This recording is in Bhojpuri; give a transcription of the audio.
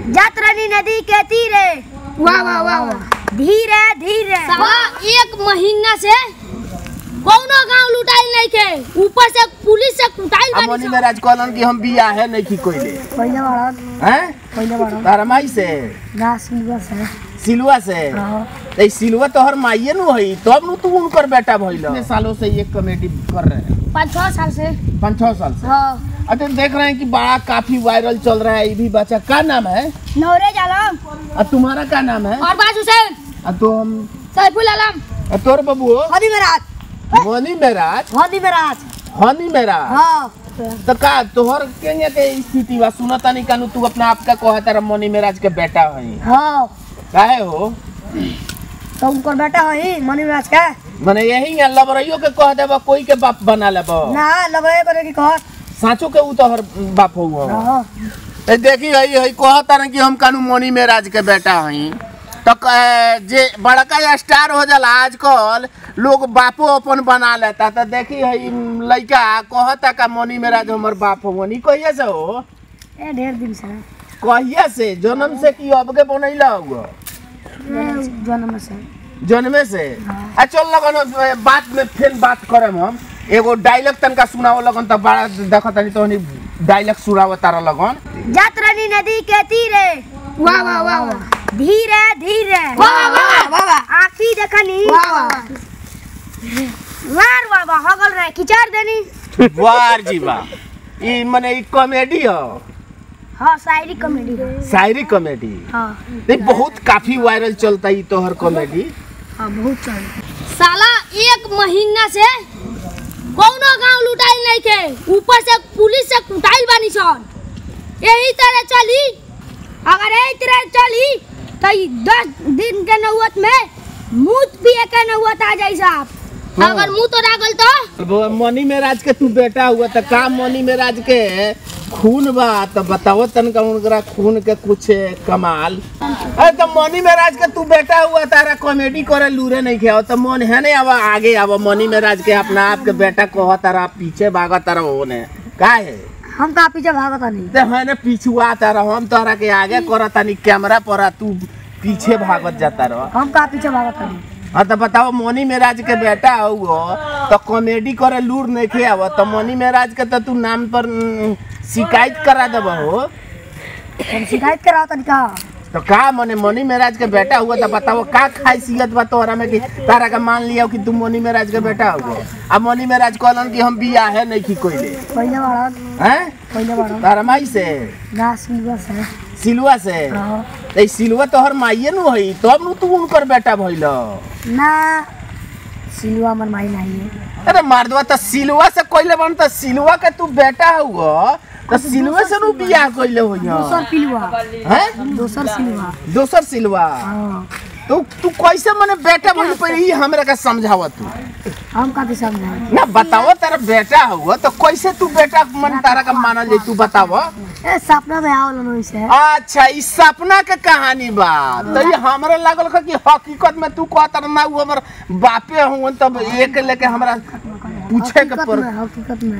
जातरानी नदी के तीरे। वाह वाह वाह वाह। धीरे धीरे। एक महीना से कौनो गांव लुटाई नहीं के, ऊपर से पुलिस से कुटाई बानी। अमोनी में राज कहलन कि हम बिया है नहीं की कोइले। पहले बार हैं? पहले बार तारा माई से ना सिलवा से। सिलवा से? हां। तो सिलवा तोहर माईए नु हई, तब नु तू उनकर बेटा भइल। कितने सालों से ये कॉमेडी कर रहे हैं? 5-6 साल से। 5-6 साल से। हां। अच्छा देख रहे हैं कि बड़ा काफी वायरल चल रहा है ये भी बच्चा। क्या नाम है? नौरेज आलम। और तुम्हारा क्या नाम है? और बाज हुसैन। और तुम? सैफुल आलम। और तोर बबू? हनी मेराज। मोनी मेराज? हनी मेराज। हनी मेराज? हां। तो का तोहर केंगे के स्थिति बा? सुनता नहीं कानू तू अपना आप का कहता रे मोनी मेराज के बेटा हई। हां। काहे हो? तो उनकर बेटा हई मनी मेराज का। माने यही है लबरइयो के कह देबा कोई के बाप बना लेबा ना लबरे करे की कह। साचो के उ तोहर बाप हो। हां। ए देखी हई कहता रे कि हम कानू मोनी मेराज के बेटा हई। तो जे बड़का स्टार हो जाला आजकल लोग बापो अपन बना लेता। तो देखी हई लइका कहता का मोनी मेराज हमर बाप हो। मोनी कहिया से हो? ए ढेर दिन से। कहिया से? जन्म से कि अब के बनैला हुआ? जन्म से। जन्मे से? आ चल लगन बात में फिर बात करम हम। एगो डायलॉग तनका सुनाओ लगन त बड़ा देखत नहीं तो डायलॉग सुनाओ तारा लगन। जातरानी नदी के तीरे। वाह वाह वाह वाह। धीरे धीरे। वाह वाह वाह वाह। आखी देखनी। वाह वाह। वार वाह वाह हगल रहे खिचार देनी। वार जी वाह। ई माने ई कॉमेडी हो? हां शायरी कॉमेडी है। शायरी कॉमेडी? हां। नहीं बहुत काफी वायरल चलता ई तोहर कॉमेडी। हां बहुत चल। साला एक महीना से कौनो गांव लुटाई नहीं के, ऊपर से पुलिस से कुटाई बानी सन। यही तरह चली, अगर यही तरह चली तो 10 दिन के नौबत में मूत पिए के नौबत आ जाई साहब। अगर मुंह तो लागल तो मोनी मेराज के तू बेटा हुआ तो का मोनी मेराज के खून बा? तो बताओ तनका उनका खून के कुछ कमाल। अरे तो मोनी मेराज के तू बेटा हुआ तारा कॉमेडी करे लूरे नहीं खेओ तो मन है नहीं। अब आगे अब मोनी मेराज के अपना आप के बेटा कह तारा पीछे भागा तारा होने का है? हम का पीछे भागत नहीं। ते मैंने पिछुआ तारा हम तोरा के आगे करता नहीं कैमरा पर तू पीछे भागत जाता रह। हम का पीछे भागत नहीं। हाँ तो बताओ मोनी मेराज के बेटा हो तो कॉमेडी करे लूर नहीं खेव तो मोनी मेराज के तो तू नाम पर शिकायत करा देब हो। हम शिकायत कराओ तनी का। तो का मने मोनी मेराज के बेटा हुआ तो बताओ का खासियत बा तोहरा में कि तारा का मान लिया कि तू मोनी मेराज के बेटा हो। अब मोनी मेराज कहलन कि हम बिया है नहीं की कोइले। पहले बार हैं? पहले बार तारा माई से? ना सिलवा से। सिलवा से? हां। तो सिलवा तोहर माईए नु हई, तब नु तू उनकर बेटा भइल। ना सिलवा मन माई नहीं है। अरे मर्दवा तो सिलवा से कोइले बन तो सिलवा के तू बेटा हुआ तो सिलवा से नु बियाह कोइले होई। दूसर सिलवा। हैं? दूसर सिलवा। दोसर सिलवा? हां। तो तू कैसे मने बेटा बन पर ई हमरा का समझाव तू। हम का समझाए ना बताओ तेरा बेटा हुआ तो कैसे तू बेटा मन तारा का मानल जाई तू बताओ। ए सपना में आवल न से। अच्छा इस सपना के कहानी बा तो ये हमरा लागल कि हकीकत में तू कहत ना वो हमर बापे हुन तब एक लेके हमरा पूछे के पर हकीकत में